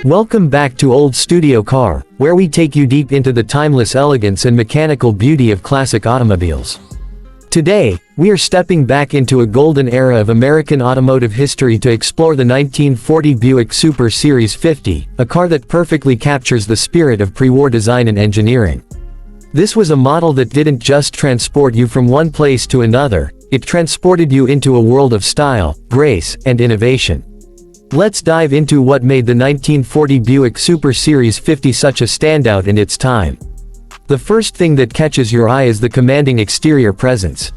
Welcome back to Old Studio Car, where we take you deep into the timeless elegance and mechanical beauty of classic automobiles. Today, we are stepping back into a golden era of American automotive history to explore the 1940 Buick Super Series 50, a car that perfectly captures the spirit of pre-war design and engineering. This was a model that didn't just transport you from one place to another, it transported you into a world of style, grace, and innovation. Let's dive into what made the 1940 Buick Super Series 50 such a standout in its time. The first thing that catches your eye is the commanding exterior presence.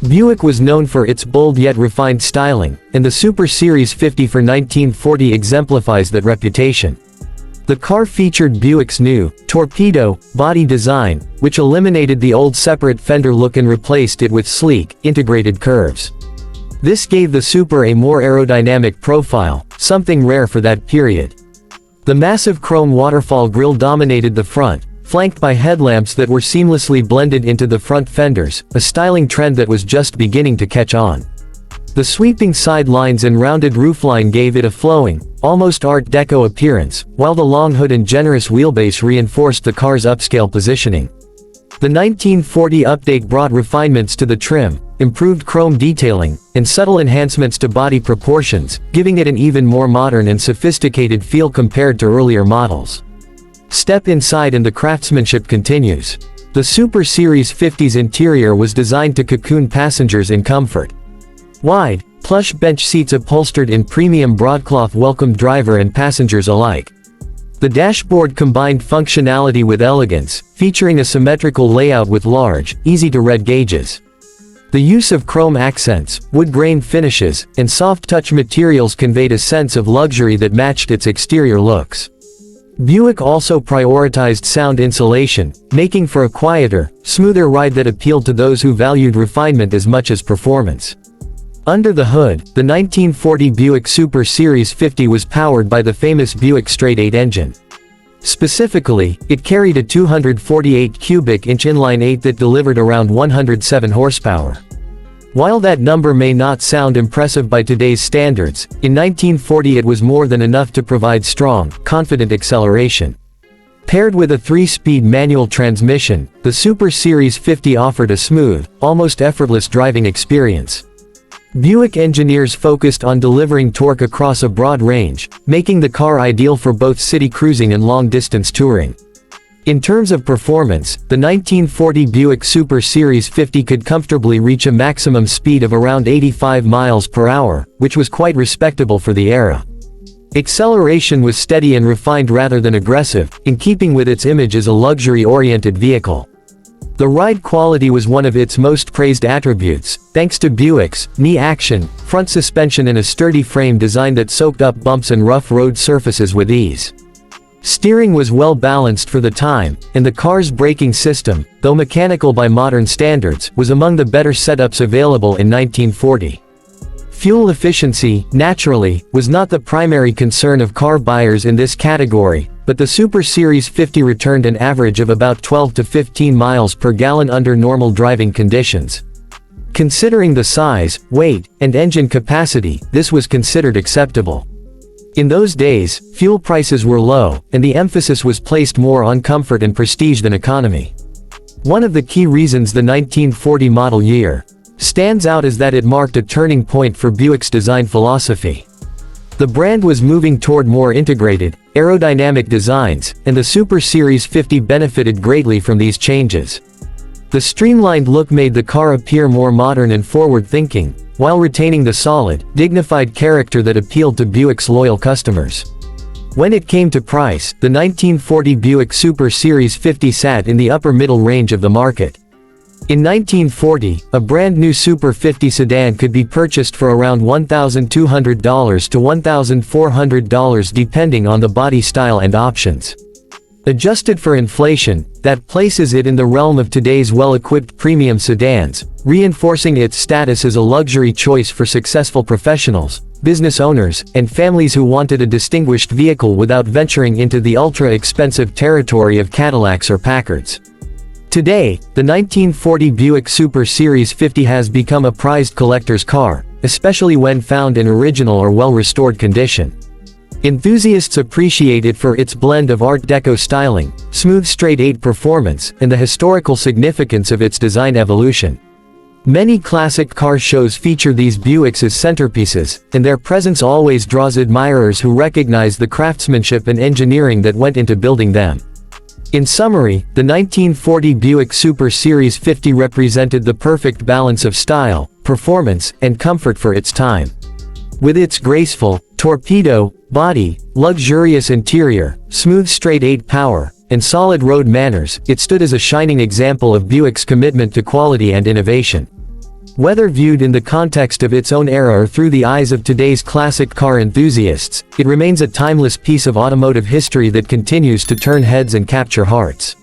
Buick was known for its bold yet refined styling, and the Super Series 50 for 1940 exemplifies that reputation. The car featured Buick's new, torpedo, body design, which eliminated the old separate fender look and replaced it with sleek, integrated curves. This gave the Super a more aerodynamic profile, something rare for that period. The massive chrome waterfall grille dominated the front, flanked by headlamps that were seamlessly blended into the front fenders, a styling trend that was just beginning to catch on. The sweeping side lines and rounded roofline gave it a flowing, almost Art Deco appearance, while the long hood and generous wheelbase reinforced the car's upscale positioning. The 1940 update brought refinements to the trim, improved chrome detailing, and subtle enhancements to body proportions, giving it an even more modern and sophisticated feel compared to earlier models. Step inside and the craftsmanship continues. The Super Series 50's interior was designed to cocoon passengers in comfort. Wide, plush bench seats upholstered in premium broadcloth welcomed driver and passengers alike. The dashboard combined functionality with elegance, featuring a symmetrical layout with large, easy-to-read gauges. The use of chrome accents, wood-grain finishes, and soft-touch materials conveyed a sense of luxury that matched its exterior looks. Buick also prioritized sound insulation, making for a quieter, smoother ride that appealed to those who valued refinement as much as performance. Under the hood, the 1940 Buick Super Series 50 was powered by the famous Buick straight-8 engine. Specifically, it carried a 248 cubic inch inline-8 that delivered around 107 horsepower. While that number may not sound impressive by today's standards, in 1940 it was more than enough to provide strong, confident acceleration. Paired with a 3-speed manual transmission, the Super Series 50 offered a smooth, almost effortless driving experience. Buick engineers focused on delivering torque across a broad range, making the car ideal for both city cruising and long-distance touring. In terms of performance, the 1940 Buick Super Series 50 could comfortably reach a maximum speed of around 85 miles per hour, which was quite respectable for the era. Acceleration was steady and refined rather than aggressive, in keeping with its image as a luxury-oriented vehicle. The ride quality was one of its most praised attributes, thanks to Buick's knee action, front suspension and a sturdy frame design that soaked up bumps and rough road surfaces with ease. Steering was well balanced for the time, and the car's braking system, though mechanical by modern standards, was among the better setups available in 1940. Fuel efficiency, naturally, was not the primary concern of car buyers in this category, but the Super Series 50 returned an average of about 12 to 15 miles per gallon under normal driving conditions. Considering the size, weight, and engine capacity, this was considered acceptable. In those days, fuel prices were low, and the emphasis was placed more on comfort and prestige than economy. One of the key reasons the 1940 model year stands out is that it marked a turning point for Buick's design philosophy. The brand was moving toward more integrated, aerodynamic designs, and the Super Series 50 benefited greatly from these changes. The streamlined look made the car appear more modern and forward-thinking, while retaining the solid, dignified character that appealed to Buick's loyal customers. When it came to price, the 1940 Buick Super Series 50 sat in the upper middle range of the market. In 1940, a brand new Super 50 sedan could be purchased for around $1,200 to $1,400 depending on the body style and options. Adjusted for inflation, that places it in the realm of today's well-equipped premium sedans, reinforcing its status as a luxury choice for successful professionals, business owners, and families who wanted a distinguished vehicle without venturing into the ultra-expensive territory of Cadillacs or Packards. Today, the 1940 Buick Super Series 50 has become a prized collector's car, especially when found in original or well-restored condition. Enthusiasts appreciate it for its blend of Art Deco styling, smooth straight-eight performance, and the historical significance of its design evolution. Many classic car shows feature these Buicks as centerpieces, and their presence always draws admirers who recognize the craftsmanship and engineering that went into building them. In summary, the 1940 Buick Super Series 50 represented the perfect balance of style, performance, and comfort for its time. With its graceful, torpedo body, luxurious interior, smooth straight-eight power, and solid road manners, it stood as a shining example of Buick's commitment to quality and innovation. Whether viewed in the context of its own era or through the eyes of today's classic car enthusiasts, it remains a timeless piece of automotive history that continues to turn heads and capture hearts.